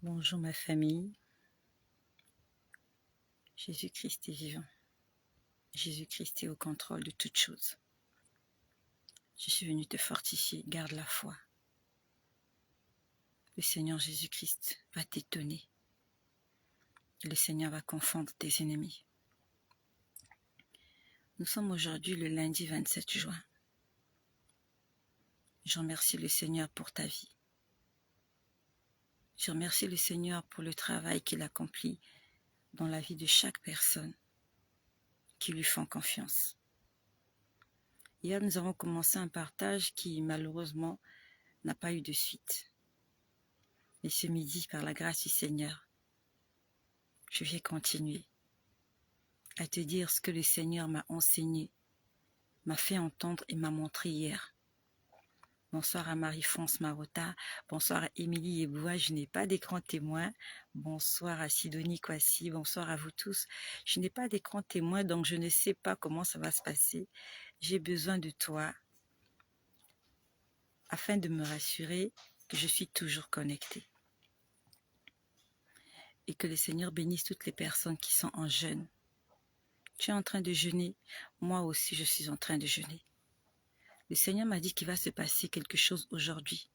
Bonjour ma famille, Jésus-Christ est vivant, Jésus-Christ est au contrôle de toutes choses. Je suis venu te fortifier, garde la foi. Le Seigneur Jésus-Christ va t'étonner. Le Seigneur va confondre tes ennemis. Nous sommes aujourd'hui le lundi 27 juin. Je remercie le Seigneur pour ta vie. Je remercie le Seigneur pour le travail qu'il accomplit dans la vie de chaque personne qui lui font confiance. Hier, nous avons commencé un partage qui, malheureusement, n'a pas eu de suite. Mais ce midi, par la grâce du Seigneur, je vais continuer à te dire ce que le Seigneur m'a enseigné, m'a fait entendre et m'a montré hier. Bonsoir à Marie-France Marota, bonsoir à Émilie Eboua, je n'ai pas d'écran témoin. Bonsoir à Sidonie Kwasi, bonsoir à vous tous. Je n'ai pas d'écran témoin, donc je ne sais pas comment ça va se passer. J'ai besoin de toi afin de me rassurer que je suis toujours connectée. Et que le Seigneur bénisse toutes les personnes qui sont en jeûne. Tu es en train de jeûner, moi aussi je suis en train de jeûner. Le Seigneur m'a dit qu'il va se passer quelque chose aujourd'hui.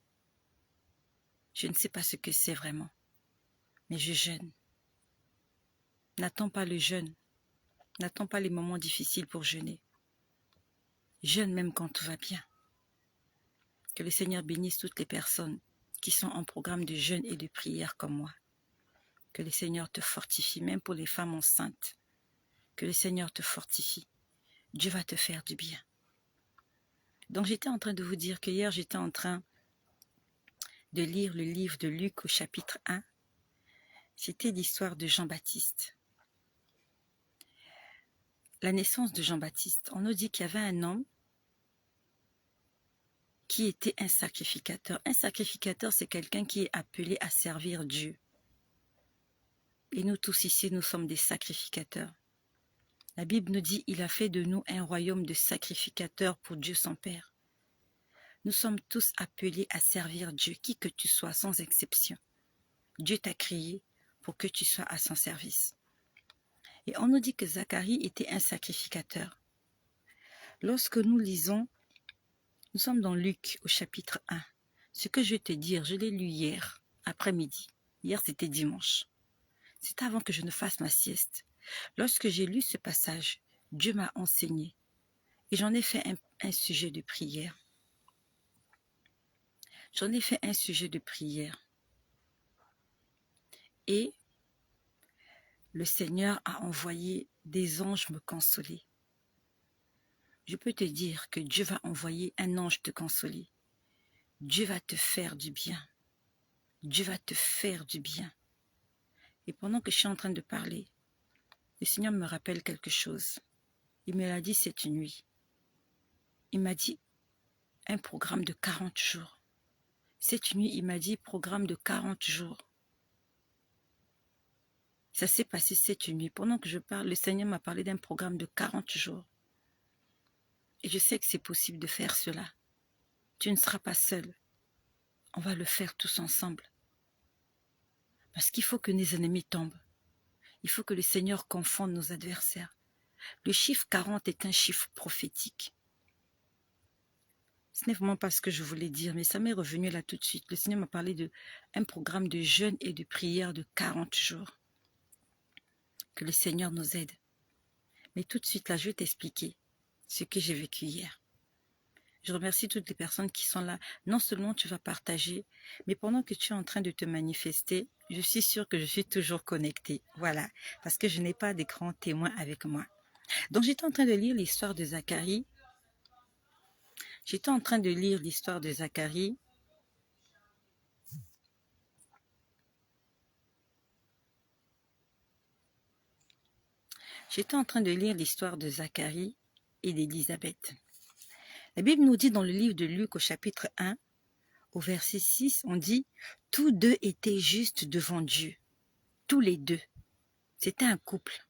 Je ne sais pas ce que c'est vraiment, mais je jeûne. N'attends pas le jeûne, n'attends pas les moments difficiles pour jeûner. Jeûne même quand tout va bien. Que le Seigneur bénisse toutes les personnes qui sont en programme de jeûne et de prière comme moi. Que le Seigneur te fortifie, même pour les femmes enceintes. Que le Seigneur te fortifie. Dieu va te faire du bien. Donc j'étais en train de vous dire que hier j'étais en train de lire le livre de Luc au chapitre 1. C'était l'histoire de Jean-Baptiste. La naissance de Jean-Baptiste, on nous dit qu'il y avait un homme qui était un sacrificateur. Un sacrificateur, c'est quelqu'un qui est appelé à servir Dieu. Et nous tous ici, nous sommes des sacrificateurs. La Bible nous dit, il a fait de nous un royaume de sacrificateurs pour Dieu son Père. Nous sommes tous appelés à servir Dieu, qui que tu sois, sans exception. Dieu t'a créé pour que tu sois à son service. Et on nous dit que Zacharie était un sacrificateur. Lorsque nous lisons, nous sommes dans Luc au chapitre 1. Ce que je vais te dire, je l'ai lu hier, après-midi. Hier, c'était dimanche. C'était avant que je ne fasse ma sieste. Lorsque j'ai lu ce passage, Dieu m'a enseigné. Et j'en ai fait un sujet de prière. J'en ai fait un sujet de prière. Et le Seigneur a envoyé des anges me consoler. Je peux te dire que Dieu va envoyer un ange te consoler. Dieu va te faire du bien. Dieu va te faire du bien. Et pendant que je suis en train de parler, le Seigneur me rappelle quelque chose. Il me l'a dit cette nuit. Il m'a dit un programme de 40 jours. Cette nuit, il m'a dit programme de 40 jours. Ça s'est passé cette nuit. Pendant que je parle, le Seigneur m'a parlé d'un programme de 40 jours. Et je sais que c'est possible de faire cela. Tu ne seras pas seul. On va le faire tous ensemble. Parce qu'il faut que nos ennemis tombent. Il faut que le Seigneur confonde nos adversaires. Le chiffre 40 est un chiffre prophétique. Ce n'est vraiment pas ce que je voulais dire, mais ça m'est revenu là tout de suite. Le Seigneur m'a parlé d'un programme de jeûne et de prière de 40 jours. Que le Seigneur nous aide. Mais tout de suite là, je vais t'expliquer ce que j'ai vécu hier. Je remercie toutes les personnes qui sont là. Non seulement tu vas partager, mais pendant que tu es en train de te manifester, je suis sûre que je suis toujours connectée. Voilà, parce que je n'ai pas d'écran témoin avec moi. Donc j'étais en train de lire l'histoire de Zacharie. J'étais en train de lire l'histoire de Zacharie. J'étais en train de lire l'histoire de Zacharie et d'Élisabeth. La Bible nous dit dans le livre de Luc au chapitre 1, au verset 6, on dit « Tous deux étaient justes devant Dieu. » Tous les deux. C'était un couple.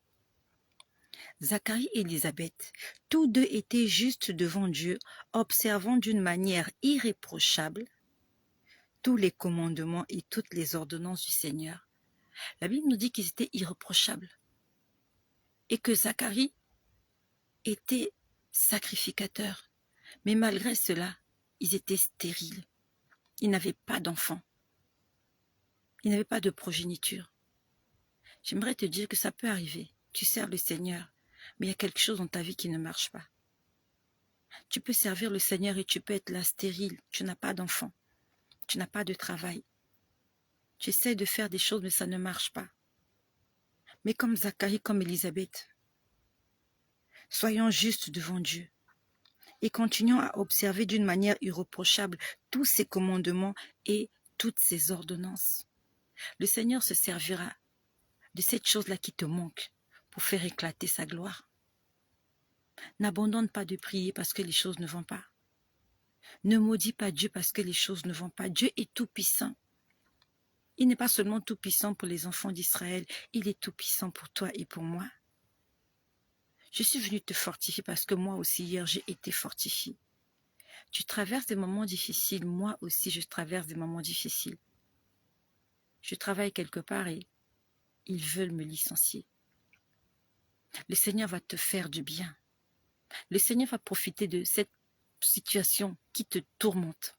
Zacharie et Élisabeth, tous deux étaient justes devant Dieu, observant d'une manière irréprochable tous les commandements et toutes les ordonnances du Seigneur. La Bible nous dit qu'ils étaient irréprochables et que Zacharie était sacrificateur. Mais malgré cela, ils étaient stériles. Ils n'avaient pas d'enfants. Ils n'avaient pas de progéniture. J'aimerais te dire que ça peut arriver. Tu sers le Seigneur, mais il y a quelque chose dans ta vie qui ne marche pas. Tu peux servir le Seigneur et tu peux être là stérile. Tu n'as pas d'enfant. Tu n'as pas de travail. Tu essaies de faire des choses, mais ça ne marche pas. Mais comme Zacharie, comme Élisabeth, soyons justes devant Dieu et continuons à observer d'une manière irréprochable tous ses commandements et toutes ses ordonnances. Le Seigneur se servira de cette chose-là qui te manque pour faire éclater sa gloire. N'abandonne pas de prier parce que les choses ne vont pas. Ne maudis pas Dieu parce que les choses ne vont pas. Dieu est tout-puissant. Il n'est pas seulement tout-puissant pour les enfants d'Israël, il est tout-puissant pour toi et pour moi. Je suis venue te fortifier parce que moi aussi, hier, j'ai été fortifiée. Tu traverses des moments difficiles, moi aussi, je traverse des moments difficiles. Je travaille quelque part et ils veulent me licencier. Le Seigneur va te faire du bien. Le Seigneur va profiter de cette situation qui te tourmente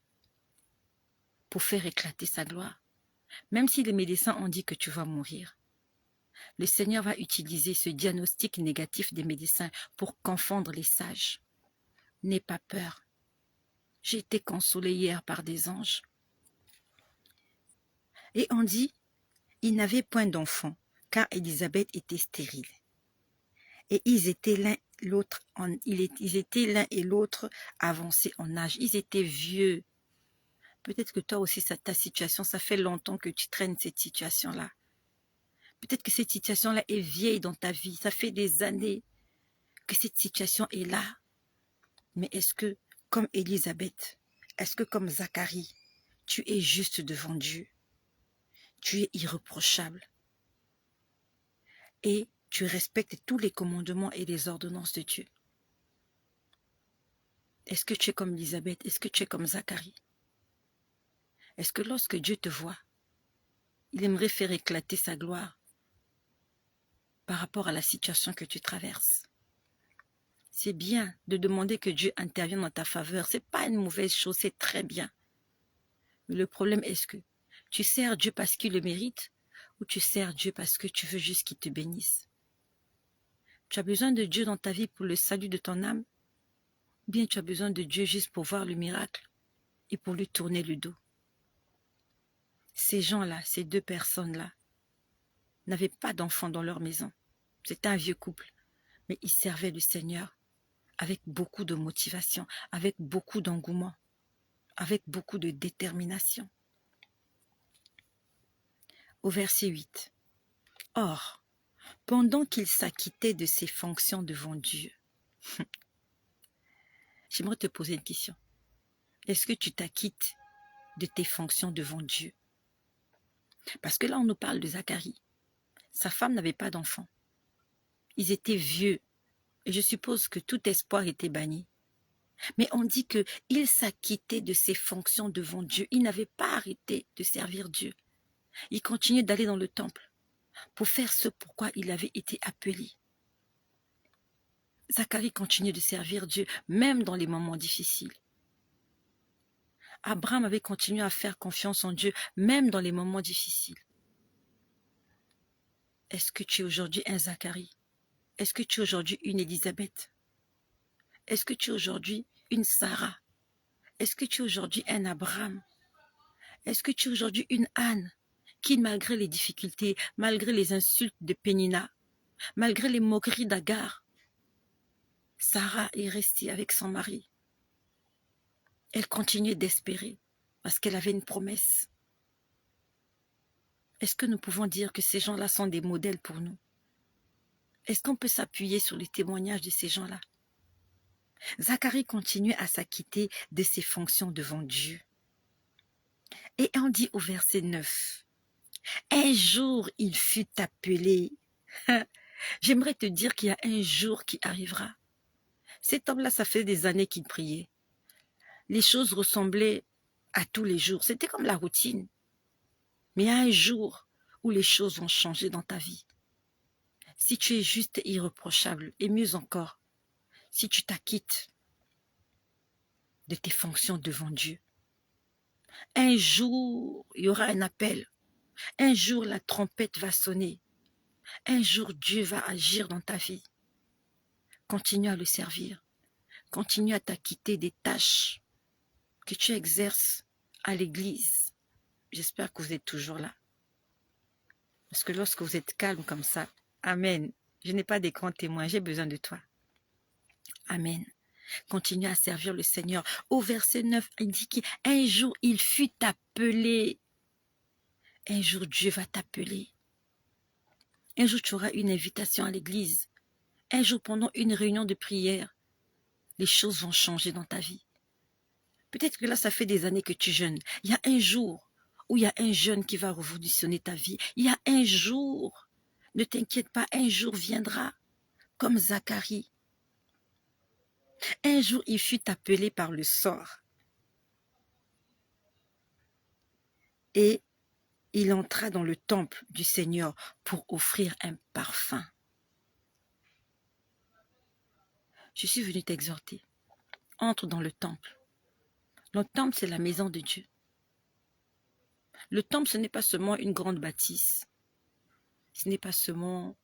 pour faire éclater sa gloire. Même si les médecins ont dit que tu vas mourir, le Seigneur va utiliser ce diagnostic négatif des médecins pour confondre les sages. N'aie pas peur. J'ai été consolée hier par des anges. Et on dit, ils n'avaient point d'enfant, car Élisabeth était stérile. Et ils étaient l'un et l'autre avancés en âge. Ils étaient vieux. Peut-être que toi aussi, ta situation, ça fait longtemps que tu traînes cette situation-là. Peut-être que cette situation-là est vieille dans ta vie. Ça fait des années que cette situation est là. Mais est-ce que, comme Élisabeth, est-ce que comme Zacharie, tu es juste devant Dieu? Tu es irréprochable. Et tu respectes tous les commandements et les ordonnances de Dieu. Est-ce que tu es comme Élisabeth? Est-ce que tu es comme Zacharie? Est-ce que lorsque Dieu te voit, il aimerait faire éclater sa gloire par rapport à la situation que tu traverses? C'est bien de demander que Dieu intervienne en ta faveur. Ce n'est pas une mauvaise chose, c'est très bien. Mais le problème, est-ce que tu sers Dieu parce qu'il le mérite ou tu sers Dieu parce que tu veux juste qu'il te bénisse? Tu as besoin de Dieu dans ta vie pour le salut de ton âme? Ou bien tu as besoin de Dieu juste pour voir le miracle et pour lui tourner le dos? Ces gens-là, ces deux personnes-là, n'avaient pas d'enfants dans leur maison. C'était un vieux couple, mais ils servaient le Seigneur avec beaucoup de motivation, avec beaucoup d'engouement, avec beaucoup de détermination. Au verset 8. Or, pendant qu'il s'acquittait de ses fonctions devant Dieu, j'aimerais te poser une question. Est-ce que tu t'acquittes de tes fonctions devant Dieu? Parce que là, on nous parle de Zacharie. Sa femme n'avait pas d'enfant. Ils étaient vieux. Et je suppose que tout espoir était banni. Mais on dit qu'il s'acquittait de ses fonctions devant Dieu. Il n'avait pas arrêté de servir Dieu. Il continuait d'aller dans le temple pour faire ce pourquoi il avait été appelé. Zacharie continuait de servir Dieu, même dans les moments difficiles. Abraham avait continué à faire confiance en Dieu, même dans les moments difficiles. Est-ce que tu es aujourd'hui un Zacharie? Est-ce que tu es aujourd'hui une Élisabeth? Est-ce que tu es aujourd'hui une Sarah? Est-ce que tu es aujourd'hui un Abraham? Est-ce que tu es aujourd'hui une Anne qui, malgré les difficultés, malgré les insultes de Pénina, malgré les moqueries d'Agar, Sarah est restée avec son mari. Elle continuait d'espérer parce qu'elle avait une promesse. Est-ce que nous pouvons dire que ces gens-là sont des modèles pour nous? Est-ce qu'on peut s'appuyer sur les témoignages de ces gens-là? Zacharie continuait à s'acquitter de ses fonctions devant Dieu. Et on dit au verset 9, « Un jour il fut appelé. » J'aimerais te dire qu'il y a un jour qui arrivera. Cet homme-là, ça fait des années qu'il priait. Les choses ressemblaient à tous les jours. C'était comme la routine. Mais il y a un jour où les choses vont changer dans ta vie. Si tu es juste et irréprochable, et mieux encore, si tu t'acquittes de tes fonctions devant Dieu, un jour, il y aura un appel. Un jour, la trompette va sonner. Un jour, Dieu va agir dans ta vie. Continue à le servir. Continue à t'acquitter des tâches que tu exerces à l'église. J'espère que vous êtes toujours là. Parce que lorsque vous êtes calme comme ça, amen. Je n'ai pas des grands témoins, j'ai besoin de toi. Amen. Continue à servir le Seigneur. Au verset 9, il dit qu'un jour, il fut appelé. Un jour, Dieu va t'appeler. Un jour, tu auras une invitation à l'église. Un jour, pendant une réunion de prière, les choses vont changer dans ta vie. Peut-être que là, ça fait des années que tu jeûnes. Il y a un jour où il y a un jeûne qui va révolutionner ta vie. Il y a un jour, ne t'inquiète pas, un jour viendra, comme Zacharie. Un jour, il fut appelé par le sort. Et il entra dans le temple du Seigneur pour offrir un parfum. Je suis venu t'exhorter. Entre dans le temple. Le temple, c'est la maison de Dieu. Le temple, ce n'est pas seulement une grande bâtisse. Ce n'est pas seulement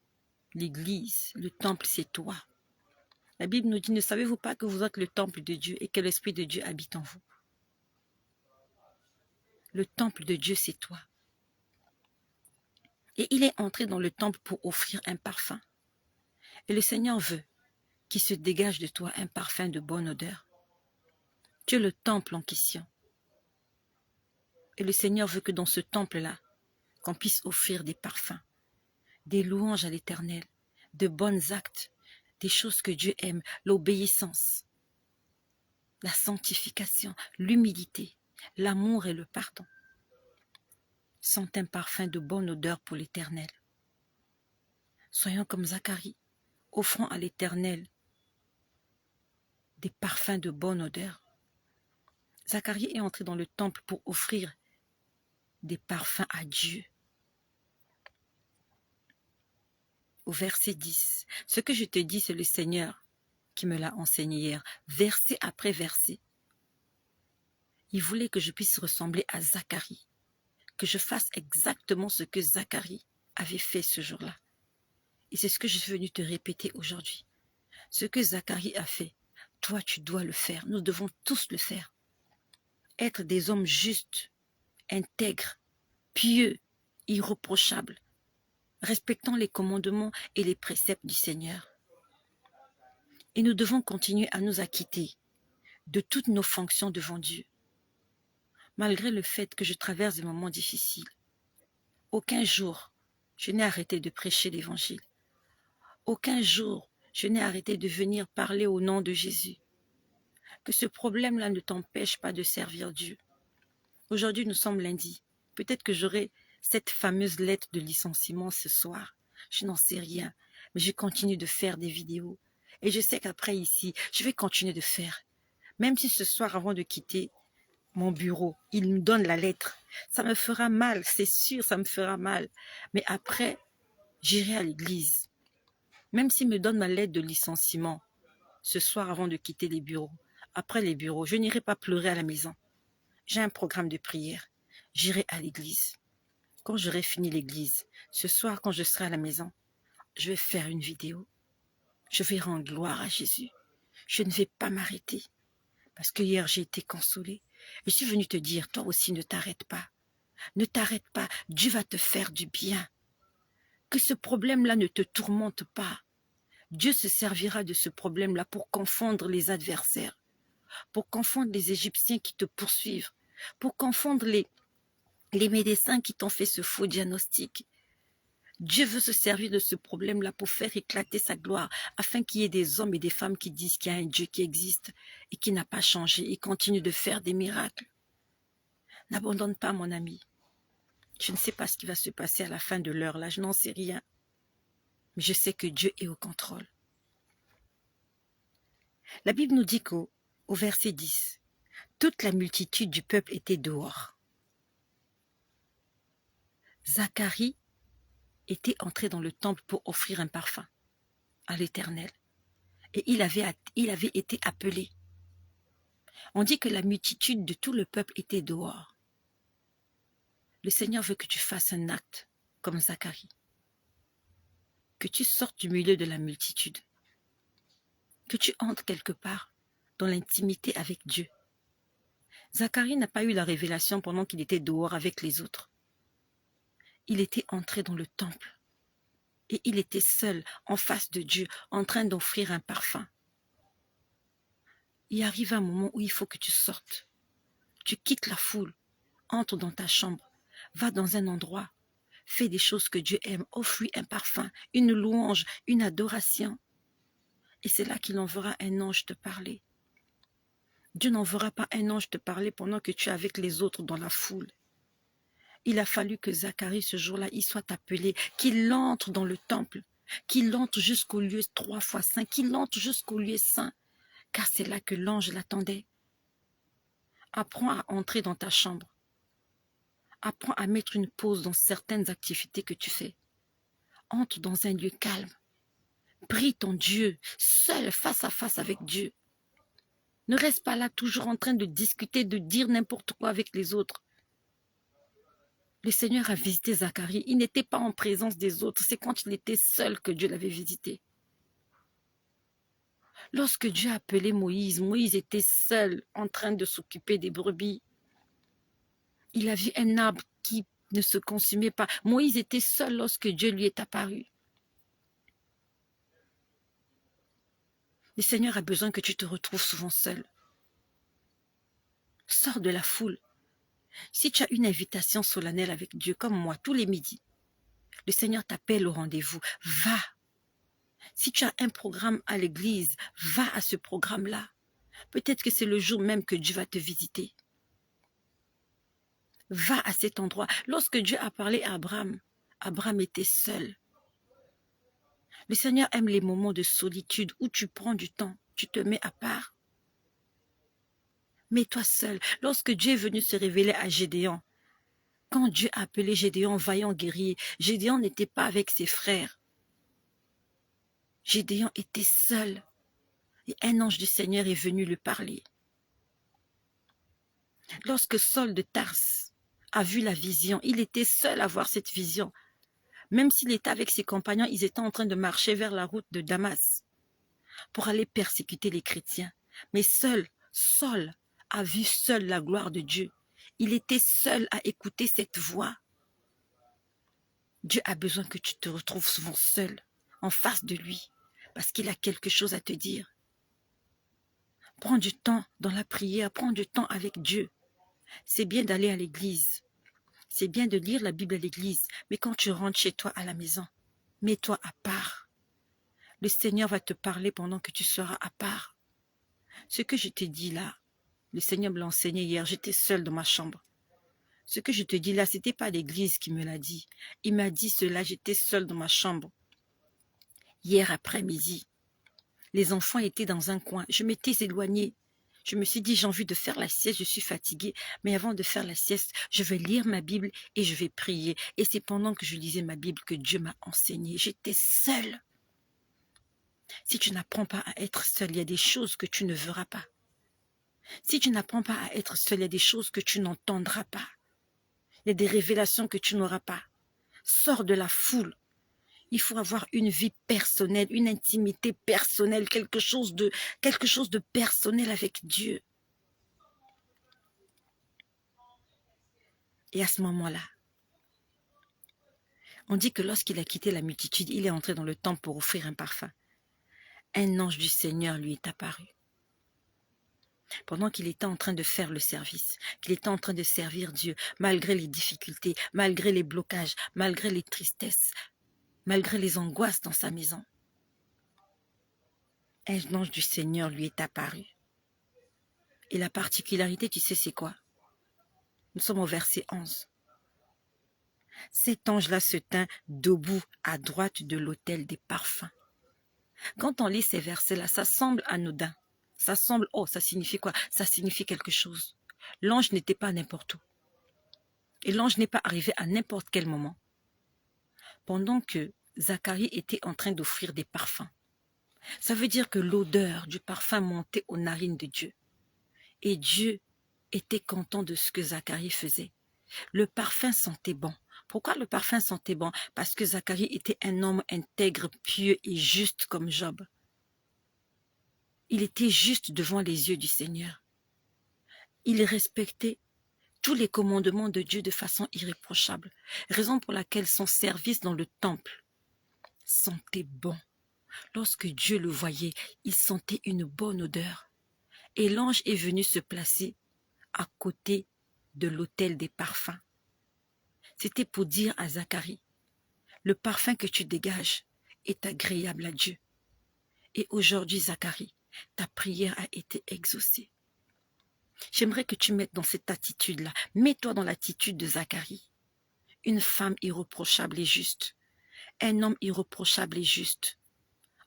l'église. Le temple, c'est toi. La Bible nous dit, ne savez-vous pas que vous êtes le temple de Dieu et que l'Esprit de Dieu habite en vous? Le temple de Dieu, c'est toi. Et il est entré dans le temple pour offrir un parfum. Et le Seigneur veut qu'il se dégage de toi un parfum de bonne odeur. Tu es le temple en question. Et le Seigneur veut que dans ce temple-là, qu'on puisse offrir des parfums, des louanges à l'Éternel, de bons actes, des choses que Dieu aime, l'obéissance, la sanctification, l'humilité, l'amour et le pardon sont un parfum de bonne odeur pour l'Éternel. Soyons comme Zacharie, offrant à l'Éternel des parfums de bonne odeur. Zacharie est entré dans le temple pour offrir des parfums à Dieu. Au verset 10, ce que je te dis, c'est le Seigneur qui me l'a enseigné hier, verset après verset. Il voulait que je puisse ressembler à Zacharie, que je fasse exactement ce que Zacharie avait fait ce jour-là. Et c'est ce que je suis venu te répéter aujourd'hui. Ce que Zacharie a fait, toi tu dois le faire. Nous devons tous le faire. Être des hommes justes, intègres, pieux, irréprochables, respectant les commandements et les préceptes du Seigneur. Et nous devons continuer à nous acquitter de toutes nos fonctions devant Dieu. Malgré le fait que je traverse des moments difficiles, aucun jour je n'ai arrêté de prêcher l'Évangile. Aucun jour je n'ai arrêté de venir parler au nom de Jésus. Que ce problème-là ne t'empêche pas de servir Dieu. Aujourd'hui, nous sommes lundi. Peut-être que j'aurai cette fameuse lettre de licenciement ce soir. Je n'en sais rien, mais je continue de faire des vidéos. Et je sais qu'après ici, je vais continuer de faire. Même si ce soir, avant de quitter mon bureau, il me donne la lettre. Ça me fera mal, c'est sûr, ça me fera mal. Mais après, j'irai à l'église. Même s'il me donne ma lettre de licenciement, ce soir avant de quitter les bureaux, après les bureaux, je n'irai pas pleurer à la maison. J'ai un programme de prière. J'irai à l'église. Quand j'aurai fini l'église, ce soir quand je serai à la maison, je vais faire une vidéo. Je vais rendre gloire à Jésus. Je ne vais pas m'arrêter. Parce que hier, j'ai été consolée. Je suis venue te dire, toi aussi, ne t'arrête pas. Ne t'arrête pas. Dieu va te faire du bien. Que ce problème-là ne te tourmente pas. Dieu se servira de ce problème-là pour confondre les adversaires, pour confondre les Égyptiens qui te poursuivent, pour confondre les médecins qui t'ont fait ce faux diagnostic. Dieu veut se servir de ce problème-là pour faire éclater sa gloire, afin qu'il y ait des hommes et des femmes qui disent qu'il y a un Dieu qui existe et qui n'a pas changé et continue de faire des miracles. N'abandonne pas, mon ami. Je ne sais pas ce qui va se passer à la fin de l'heure, là, je n'en sais rien. Mais je sais que Dieu est au contrôle. La Bible nous dit qu'au verset 10, Toute la multitude du peuple était dehors. Zacharie était entré dans le temple pour offrir un parfum à l'Éternel. Et il avait été appelé. On dit que la multitude de tout le peuple était dehors. Le Seigneur veut que tu fasses un acte comme Zacharie. Que tu sortes du milieu de la multitude. Que tu entres quelque part dans l'intimité avec Dieu. Zacharie n'a pas eu la révélation pendant qu'il était dehors avec les autres. Il était entré dans le temple. Et il était seul, en face de Dieu, en train d'offrir un parfum. Il arrive un moment où il faut que tu sortes. Tu quittes la foule, entre dans ta chambre, va dans un endroit, fais des choses que Dieu aime, offre-lui un parfum, une louange, une adoration. Et c'est là qu'il enverra un ange te parler. Dieu n'enverra pas un ange te parler pendant que tu es avec les autres dans la foule. Il a fallu que Zacharie, ce jour-là, il soit appelé, qu'il entre dans le temple, qu'il entre jusqu'au lieu 3 fois saint, qu'il entre jusqu'au lieu saint, car c'est là que l'ange l'attendait. Apprends à entrer dans ta chambre. Apprends à mettre une pause dans certaines activités que tu fais. Entre dans un lieu calme. Prie ton Dieu, seul, face à face avec Dieu. Ne reste pas là toujours en train de discuter, de dire n'importe quoi avec les autres. Le Seigneur a visité Zacharie. Il n'était pas en présence des autres. C'est quand il était seul que Dieu l'avait visité. Lorsque Dieu a appelé Moïse, Moïse était seul en train de s'occuper des brebis. Il a vu un arbre qui ne se consumait pas. Moïse était seul lorsque Dieu lui est apparu. Le Seigneur a besoin que tu te retrouves souvent seul. Sors de la foule. Si tu as une invitation solennelle avec Dieu, comme moi, tous les midis, le Seigneur t'appelle au rendez-vous. Va. Si tu as un programme à l'église, va à ce programme-là. Peut-être que c'est le jour même que Dieu va te visiter. Va à cet endroit. Lorsque Dieu a parlé à Abraham, Abraham était seul. Le Seigneur aime les moments de solitude où tu prends du temps, tu te mets à part. Mets-toi seul. Lorsque Dieu est venu se révéler à Gédéon, quand Dieu a appelé Gédéon vaillant guerrier, Gédéon n'était pas avec ses frères. Gédéon était seul. Et un ange du Seigneur est venu lui parler. Lorsque Saul de Tarse a vu la vision, il était seul à voir cette vision. Même s'il était avec ses compagnons, ils étaient en train de marcher vers la route de Damas pour aller persécuter les chrétiens. Mais seul, Saul a vu seul la gloire de Dieu. Il était seul à écouter cette voix. Dieu a besoin que tu te retrouves souvent seul, en face de lui, parce qu'il a quelque chose à te dire. Prends du temps dans la prière, prends du temps avec Dieu. C'est bien d'aller à l'église. C'est bien de lire la Bible à l'église, mais quand tu rentres chez toi à la maison, mets-toi à part. Le Seigneur va te parler pendant que tu seras à part. Ce que je te dis là, le Seigneur me l'a enseigné hier, j'étais seule dans ma chambre. Ce que je te dis là, ce n'était pas l'église qui me l'a dit. Il m'a dit cela, j'étais seule dans ma chambre. Hier après-midi, les enfants étaient dans un coin, je m'étais éloignée. Je me suis dit, j'ai envie de faire la sieste, je suis fatiguée. Mais avant de faire la sieste, je vais lire ma Bible et je vais prier. Et c'est pendant que je lisais ma Bible que Dieu m'a enseigné. J'étais seule. Si tu n'apprends pas à être seule, il y a des choses que tu ne verras pas. Si tu n'apprends pas à être seule, il y a des choses que tu n'entendras pas. Il y a des révélations que tu n'auras pas. Sors de la foule. Il faut avoir une vie personnelle, une intimité personnelle, quelque chose de personnel avec Dieu. Et à ce moment-là, on dit que lorsqu'il a quitté la multitude, il est entré dans le temple pour offrir un parfum. Un ange du Seigneur lui est apparu. Pendant qu'il était en train de faire le service, qu'il était en train de servir Dieu, malgré les difficultés, malgré les blocages, malgré les tristesses, malgré les angoisses dans sa maison, un ange du Seigneur lui est apparu. Et la particularité, tu sais c'est quoi? Nous sommes au verset 11. Cet ange-là se tint debout à droite de l'autel des parfums. Quand on lit ces versets-là, ça semble anodin. Ça semble, oh, ça signifie quoi? Ça signifie quelque chose. L'ange n'était pas n'importe où. Et l'ange n'est pas arrivé à n'importe quel moment. Pendant que Zacharie était en train d'offrir des parfums. Ça veut dire que l'odeur du parfum montait aux narines de Dieu. Et Dieu était content de ce que Zacharie faisait. Le parfum sentait bon. Pourquoi le parfum sentait bon? Parce que Zacharie était un homme intègre, pieux et juste comme Job. Il était juste devant les yeux du Seigneur. Il respectait tous les commandements de Dieu de façon irréprochable, raison pour laquelle son service dans le temple sentait bon. Lorsque Dieu le voyait, il sentait une bonne odeur. Et l'ange est venu se placer à côté de l'autel des parfums. C'était pour dire à Zacharie, le parfum que tu dégages est agréable à Dieu. Et aujourd'hui, Zacharie, ta prière a été exaucée. J'aimerais que tu mettes dans cette attitude-là, mets-toi dans l'attitude de Zacharie. Une femme irréprochable et juste, un homme irréprochable et juste,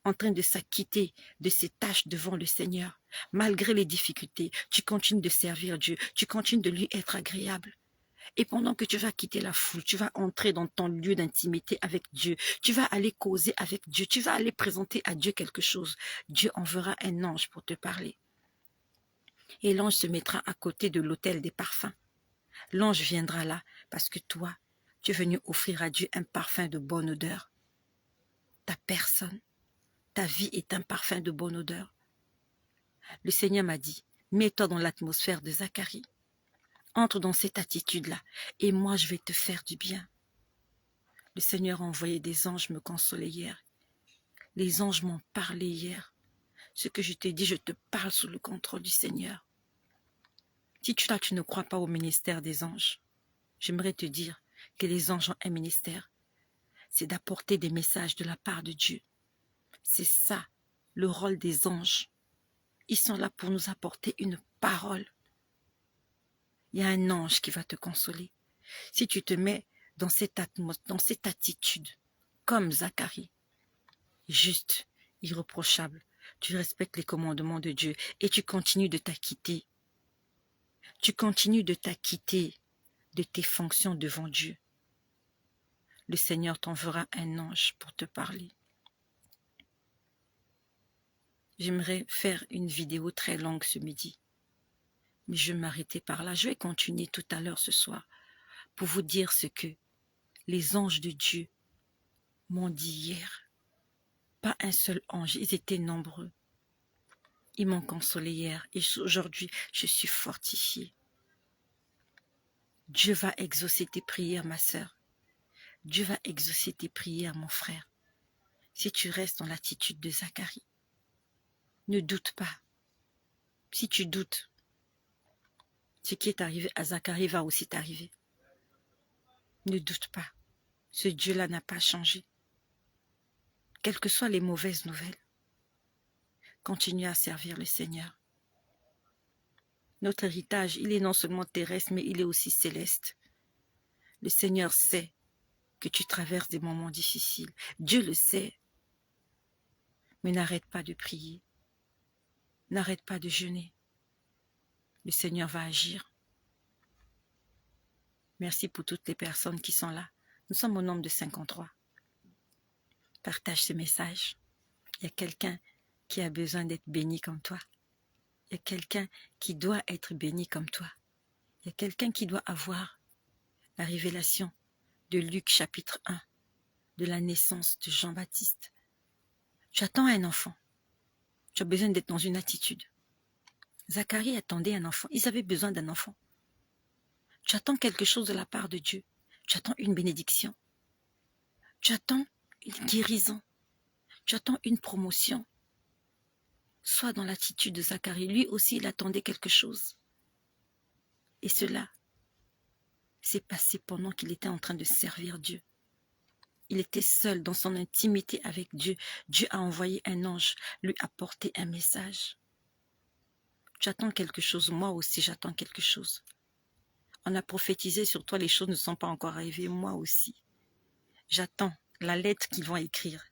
en train de s'acquitter de ses tâches devant le Seigneur. Malgré les difficultés, tu continues de servir Dieu, tu continues de lui être agréable. Et pendant que tu vas quitter la foule, tu vas entrer dans ton lieu d'intimité avec Dieu, tu vas aller causer avec Dieu, tu vas aller présenter à Dieu quelque chose. Dieu enverra un ange pour te parler. Et l'ange se mettra à côté de l'autel des parfums. L'ange viendra là parce que toi, tu es venu offrir à Dieu un parfum de bonne odeur. Ta personne, ta vie est un parfum de bonne odeur. Le Seigneur m'a dit, mets-toi dans l'atmosphère de Zacharie. Entre dans cette attitude-là et moi je vais te faire du bien. Le Seigneur a envoyé des anges me consoler hier. Les anges m'ont parlé hier. Ce que je t'ai dit, je te parle sous le contrôle du Seigneur. Si tu ne crois pas au ministère des anges, j'aimerais te dire que les anges ont un ministère. C'est d'apporter des messages de la part de Dieu. C'est ça, le rôle des anges. Ils sont là pour nous apporter une parole. Il y a un ange qui va te consoler. Si tu te mets dans cette attitude, comme Zacharie, juste, irréprochable, tu respectes les commandements de Dieu et tu continues de t'acquitter. Tu continues de t'acquitter de tes fonctions devant Dieu. Le Seigneur t'enverra un ange pour te parler. J'aimerais faire une vidéo très longue ce midi, mais je vais m'arrêter par là. Je vais continuer tout à l'heure ce soir pour vous dire ce que les anges de Dieu m'ont dit hier. Pas un seul ange, ils étaient nombreux. Ils m'ont consolé hier et aujourd'hui, je suis fortifiée. Dieu va exaucer tes prières, ma sœur. Dieu va exaucer tes prières, mon frère. Si tu restes dans l'attitude de Zacharie, ne doute pas. Si tu doutes, ce qui est arrivé à Zacharie va aussi t'arriver. Ne doute pas. Ce Dieu-là n'a pas changé. Quelles que soient les mauvaises nouvelles, continue à servir le Seigneur. Notre héritage, il est non seulement terrestre, mais il est aussi céleste. Le Seigneur sait que tu traverses des moments difficiles. Dieu le sait. Mais n'arrête pas de prier. N'arrête pas de jeûner. Le Seigneur va agir. Merci pour toutes les personnes qui sont là. Nous sommes au nombre de 53. Partage ce message. Il y a quelqu'un qui a besoin d'être béni comme toi. Il y a quelqu'un qui doit être béni comme toi. Il y a quelqu'un qui doit avoir la révélation de Luc chapitre 1, de la naissance de Jean-Baptiste. Tu attends un enfant. Tu as besoin d'être dans une attitude. Zacharie attendait un enfant. Ils avaient besoin d'un enfant. Tu attends quelque chose de la part de Dieu. Tu attends une bénédiction. Tu attends une guérison. Tu attends une promotion. Sois dans l'attitude de Zacharie. Lui aussi, il attendait quelque chose. Et cela s'est passé pendant qu'il était en train de servir Dieu. Il était seul dans son intimité avec Dieu. Dieu a envoyé un ange lui apporter un message. Tu attends quelque chose, moi aussi j'attends quelque chose. On a prophétisé sur toi, les choses ne sont pas encore arrivées, moi aussi. J'attends la lettre qu'ils vont écrire,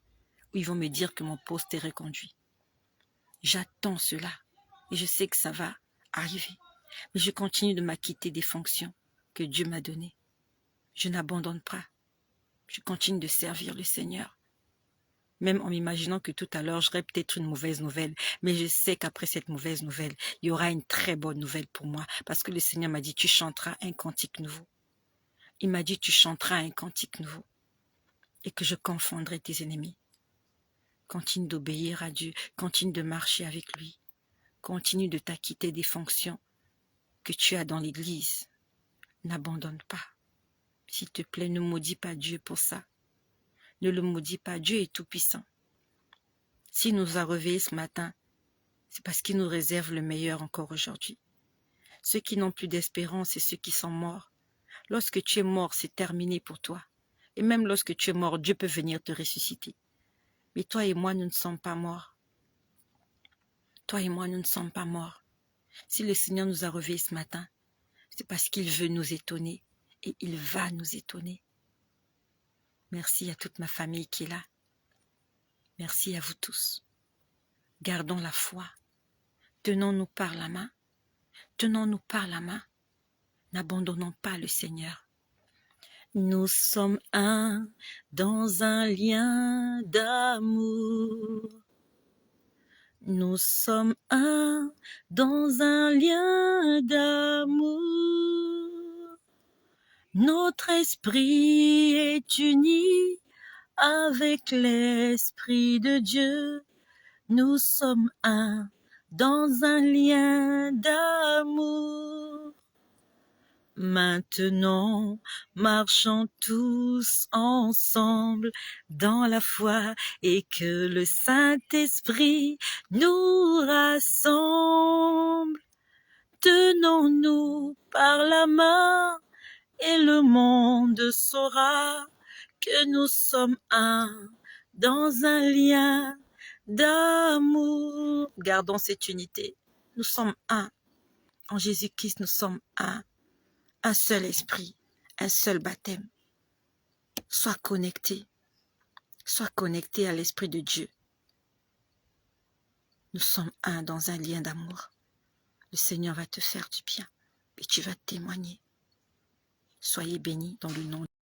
où ils vont me dire que mon poste est reconduit. J'attends cela. Et je sais que ça va arriver. Mais je continue de m'acquitter des fonctions que Dieu m'a données. Je n'abandonne pas. Je continue de servir le Seigneur. Même en m'imaginant que tout à l'heure, j'aurai peut-être une mauvaise nouvelle. Mais je sais qu'après cette mauvaise nouvelle, il y aura une très bonne nouvelle pour moi. Parce que le Seigneur m'a dit, tu chanteras un cantique nouveau. Il m'a dit, tu chanteras un cantique nouveau. Et que je confondrai tes ennemis. Continue d'obéir à Dieu. Continue de marcher avec lui. Continue de t'acquitter des fonctions que tu as dans l'église. N'abandonne pas. S'il te plaît, ne maudis pas Dieu pour ça. Ne le maudis pas. Dieu est tout-puissant. S'il nous a réveillés ce matin, c'est parce qu'il nous réserve le meilleur encore aujourd'hui. Ceux qui n'ont plus d'espérance et ceux qui sont morts. Lorsque tu es mort, c'est terminé pour toi. Et même lorsque tu es mort, Dieu peut venir te ressusciter. Mais toi et moi, nous ne sommes pas morts. Toi et moi, nous ne sommes pas morts. Si le Seigneur nous a réveillés ce matin, c'est parce qu'il veut nous étonner. Et il va nous étonner. Merci à toute ma famille qui est là. Merci à vous tous. Gardons la foi. Tenons-nous par la main. Tenons-nous par la main. N'abandonnons pas le Seigneur. Nous sommes un dans un lien d'amour. Nous sommes un dans un lien d'amour. Notre esprit est uni avec l'Esprit de Dieu. Nous sommes un dans un lien d'amour. Maintenant, marchons tous ensemble dans la foi et que le Saint-Esprit nous rassemble. Tenons-nous par la main et le monde saura que nous sommes un dans un lien d'amour. Gardons cette unité. Nous sommes un. En Jésus-Christ, nous sommes un. Un seul esprit, un seul baptême. Sois connecté à l'Esprit de Dieu. Nous sommes un dans un lien d'amour. Le Seigneur va te faire du bien et tu vas témoigner. Soyez bénis dans le nom de Dieu.